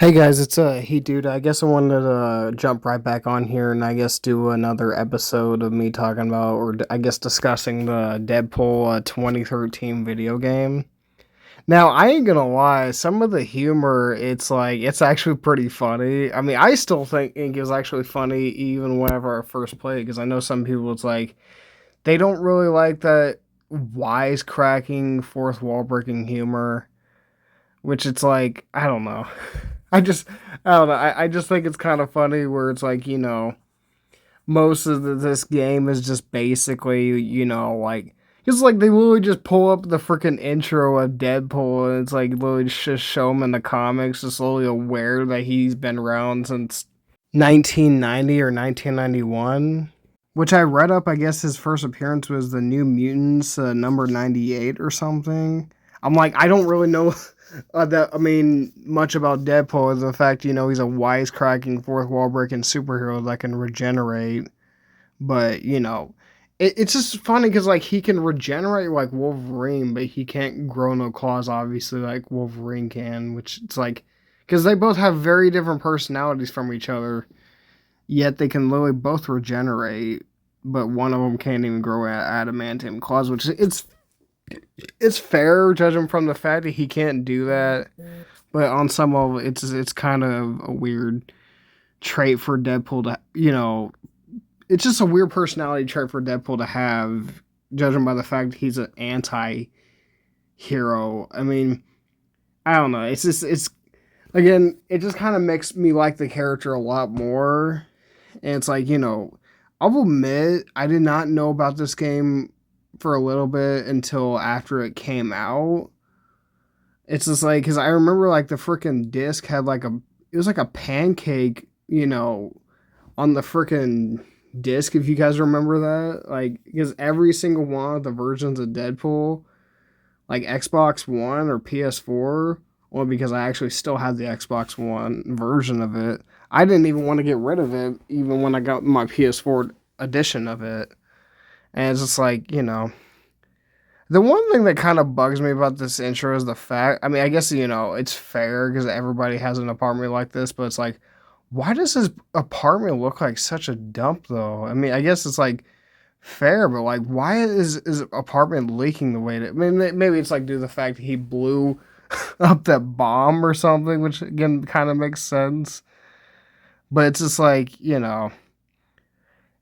Hey guys, it's Heat Dude. I guess I wanted to jump right back on here and I guess do another episode of me talking about, or I guess discussing the Deadpool 2013 video game. Now, I ain't gonna lie, some of the humor, it's actually pretty funny. I mean, I still think it was actually funny even whenever I first played, because I know some people, it's like, they don't really like that wisecracking, fourth wall breaking humor, which it's like, I don't know. I just, I don't know. I just think it's kind of funny where it's like, most of this game is just basically, like, it's like they literally just pull up the freaking intro of Deadpool and it's like literally just show him in the comics, just slowly aware that he's been around since 1990 or 1991. Which I read up, I guess his first appearance was the New Mutants number 98 or something. I'm like, I don't really know much about Deadpool is the fact, he's a wisecracking, fourth wall breaking superhero that can regenerate. But, it's just funny because, like, he can regenerate like Wolverine, but he can't grow no claws, obviously, like Wolverine can, which it's like, because they both have very different personalities from each other, yet they can literally both regenerate, but one of them can't even grow adamantium claws, which it's fair judging from the fact that he can't do that, but on some level, it's kind of a weird trait for Deadpool to it's just a weird personality trait for Deadpool to have, judging by the fact that he's an anti-hero. I mean, I don't know. It's again, it just kind of makes me like the character a lot more. And it's like, I'll admit I did not know about this game for a little bit until after it came out. It's just like, because I remember like the freaking disc had like it was like a pancake, on the freaking disc, if you guys remember that. Like, because every single one of the versions of Deadpool, like Xbox One or PS4, well, because I actually still had the Xbox One version of it, I didn't even want to get rid of it, even when I got my PS4 edition of it. And it's just like, the one thing that kind of bugs me about this intro is the fact, I mean, I guess, it's fair because everybody has an apartment like this, but it's like, why does his apartment look like such a dump, though? I mean, I guess it's like fair, but like, why is his apartment leaking the way that, I mean, maybe it's like due to the fact that he blew up that bomb or something, which again kind of makes sense. But it's just like, and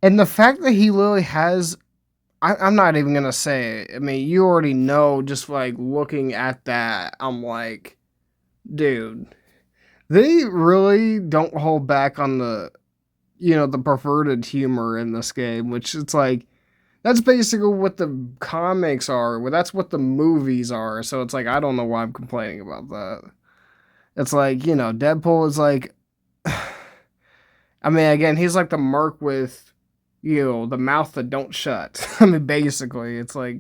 the fact that he literally has, I'm not even gonna say it. I mean, you already know just like looking at that, I'm like, dude, they really don't hold back on the perverted humor in this game, which it's like, that's basically what the comics are. Well, that's what the movies are. So it's like, I don't know why I'm complaining about that. It's like, Deadpool is like, I mean, again, he's like the merc with, the mouth that don't shut. I mean, basically, it's like,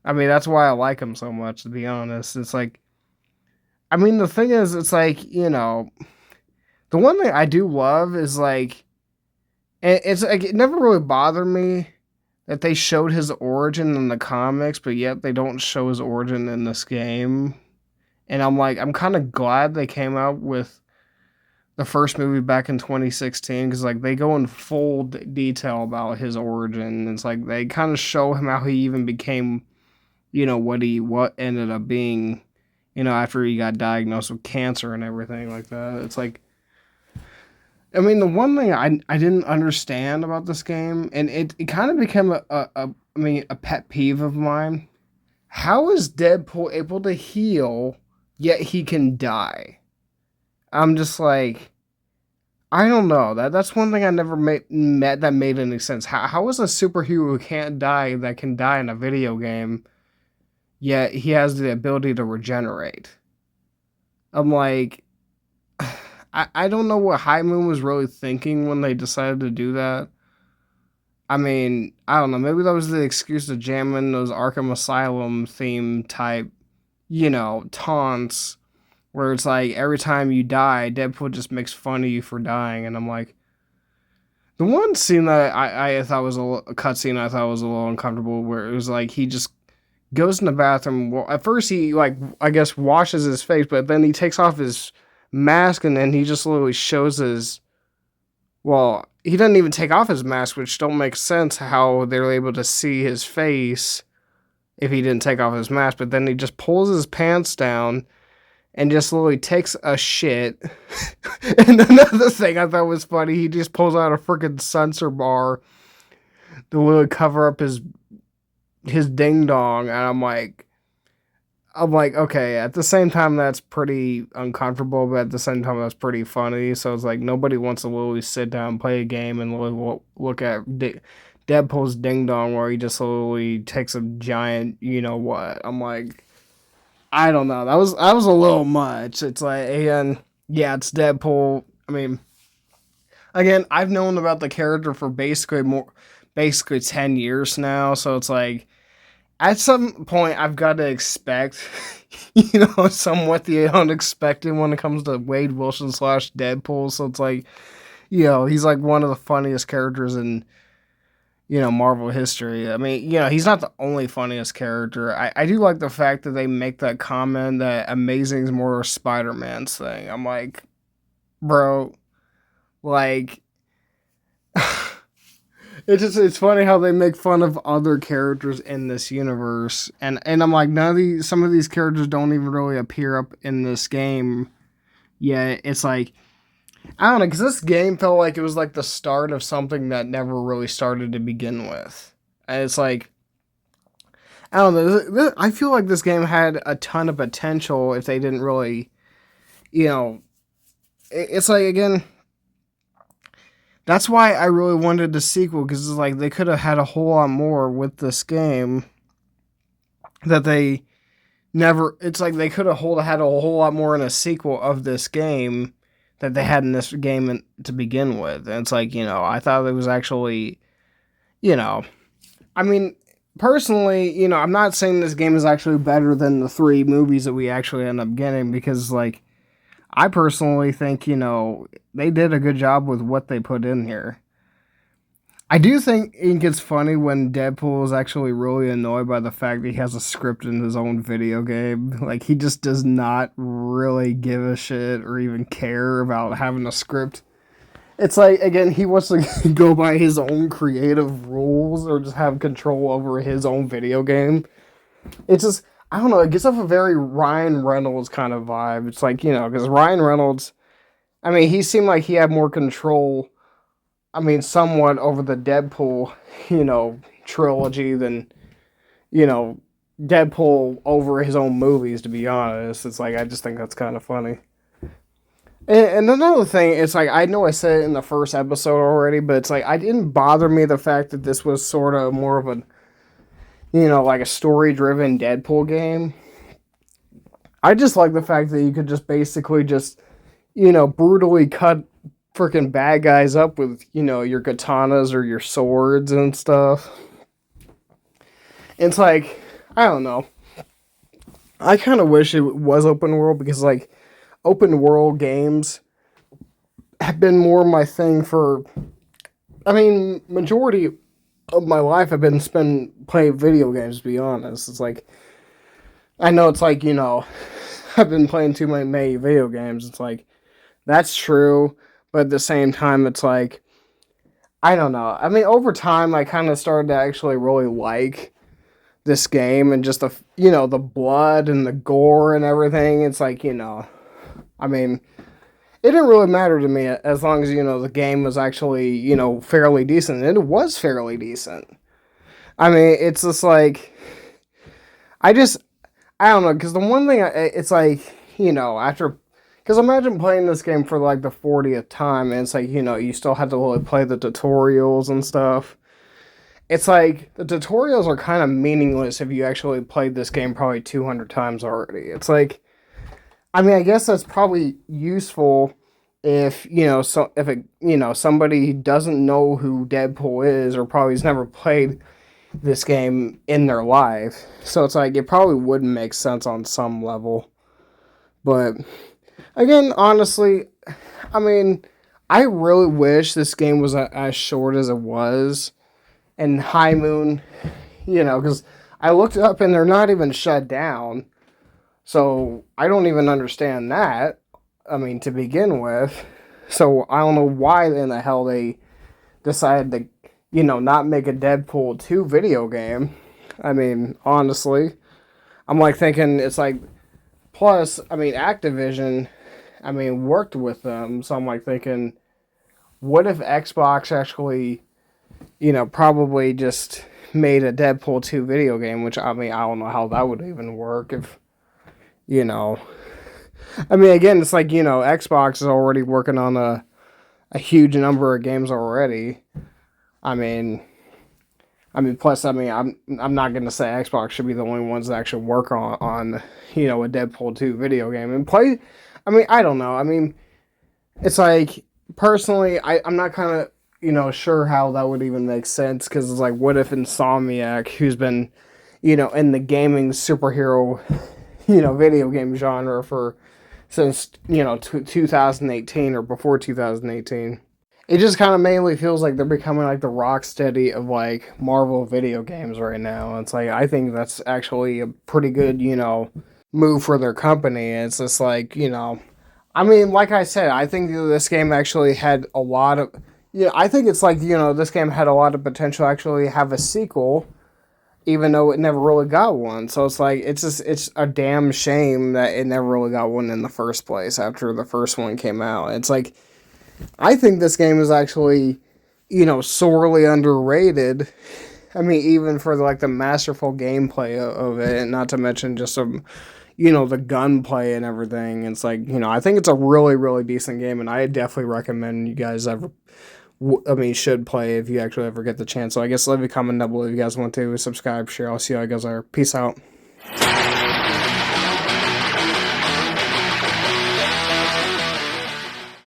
I mean, that's why I like him so much, to be honest. It's like, I mean, the thing is, it's like, the one thing I do love is like, it's like, it never really bothered me that they showed his origin in the comics, but yet they don't show his origin in this game. And I'm like, I'm kind of glad they came out with the first movie back in 2016, because like they go in full detail about his origin. It's like they kind of show him how he even became, what ended up being, after he got diagnosed with cancer and everything like that. It's like, I mean, the one thing I didn't understand about this game, and it kind of became a pet peeve of mine. How is Deadpool able to heal, yet he can die? I'm just like, I don't know. That's one thing I never met that made any sense. How is a superhero who can't die that can die in a video game, yet he has the ability to regenerate? I'm like, I don't know what High Moon was really thinking when they decided to do that. I mean, I don't know. Maybe that was the excuse to jam in those Arkham Asylum theme type, taunts, where it's like every time you die, Deadpool just makes fun of you for dying. And I'm like, the one scene that I thought was a cutscene I thought was a little uncomfortable, where it was like he just goes in the bathroom. Well, at first he, like, I guess washes his face, but then he takes off his mask, and then he just literally shows his. Well, he doesn't even take off his mask, which don't make sense how they're able to see his face if he didn't take off his mask. But then he just pulls his pants down and just literally takes a shit. And another thing I thought was funny, he just pulls out a freaking sensor bar to literally cover up his ding dong, and I'm like, okay, at the same time, that's pretty uncomfortable, but at the same time, that's pretty funny. So it's like, nobody wants to literally sit down, play a game, and look at Deadpool's ding dong where he just literally takes a giant, you know what. I'm like, I don't know. That was a little much. It's like, again, yeah, it's Deadpool. I mean, again, I've known about the character for basically 10 years now, so it's like, at some point, I've got to expect, somewhat the unexpected when it comes to Wade Wilson / Deadpool. So it's like, he's like one of the funniest characters in, Marvel history. I mean, he's not the only funniest character. I do like the fact that they make that comment that Amazing's more Spider-Man's thing. I'm like, bro, like... It's funny how they make fun of other characters in this universe, and I'm like, some of these characters don't even really appear up in this game. Yeah, it's like, I don't know, because this game felt like it was like the start of something that never really started to begin with. And it's like, I don't know, I feel like this game had a ton of potential if they didn't really, it's like, again, that's why I really wanted the sequel, because it's like they could have had a whole lot more with this game that they never... It's like they could have had a whole lot more in a sequel of this game that they had in this game to begin with. And it's like, I thought it was actually, I mean, personally, I'm not saying this game is actually better than the 3 movies that we actually end up getting, because, like, I personally think, they did a good job with what they put in here. I do think it gets funny when Deadpool is actually really annoyed by the fact that he has a script in his own video game. Like, he just does not really give a shit or even care about having a script. It's like, again, he wants to go by his own creative rules or just have control over his own video game. It's just... I don't know, it gives off a very Ryan Reynolds kind of vibe. It's like, because Ryan Reynolds, I mean, he seemed like he had more control, somewhat over the Deadpool, trilogy than, Deadpool over his own movies, to be honest. It's like, I just think that's kind of funny. And another thing, it's like, I know I said it in the first episode already, but it's like, it didn't bother me the fact that this was sort of more of a, like a story-driven Deadpool game. I just like the fact that you could just basically just, brutally cut freaking bad guys up with, your katanas or your swords and stuff. It's like, I don't know. I kind of wish it was open world, because, like, open world games have been more my thing for, majority of my life I've been playing video games, to be honest. It's like, I know it's like, I've been playing too many video games. It's like, that's true, but at the same time, it's like, I don't know. Over time, I kind of started to actually really like this game, and just the blood and the gore and everything. It's like, it didn't really matter to me as long as, the game was actually, fairly decent. And it was fairly decent. It's just like, I don't know, because the one thing, it's like, after, because imagine playing this game for like the 40th time, and it's like, you still have to really play the tutorials and stuff. It's like, the tutorials are kind of meaningless if you actually played this game probably 200 times already. It's like, I guess that's probably useful if, somebody doesn't know who Deadpool is, or probably has never played this game in their life. So it's like, it probably wouldn't make sense on some level. But, again, honestly, I really wish this game was as short as it was. And High Moon, because I looked it up and they're not even shut down. So, I don't even understand that. I mean, to begin with. So I don't know why in the hell they decided to, not make a Deadpool 2 video game. I mean, honestly, I'm like thinking it's like, plus, I mean, Activision, I mean, worked with them. So I'm like thinking, what if Xbox actually, probably just made a Deadpool 2 video game, which I mean, I don't know how that would even work if, you know. I mean, again, it's like, Xbox is already working on a huge number of games already. I mean, plus, I mean, I'm not gonna say Xbox should be the only ones that actually work on a Deadpool 2 video game and play. I mean, I don't know. I mean, it's like personally, I'm not kind of sure how that would even make sense because it's like, what if Insomniac, who's been in the gaming superhero video game genre for since 2018 or before 2018. It just kind of mainly feels like they're becoming like the Rocksteady of like Marvel video games right now. It's like I think that's actually a pretty good move for their company. It's just like I mean, like I said, I think this game actually had a lot of I think it's like this game had a lot of potential to actually have a sequel, even though it never really got one. So it's like it's a damn shame that it never really got one in the first place after the first one came out. It's like I think this game is actually, sorely underrated. I mean, even for like the masterful gameplay of it, and not to mention just some, the gunplay and everything. It's like, I think it's a really, really decent game, and I definitely recommend you guys should play if you actually ever get the chance. So I guess leave a comment down below if you guys want to, subscribe, share. I'll see you guys later. Peace out.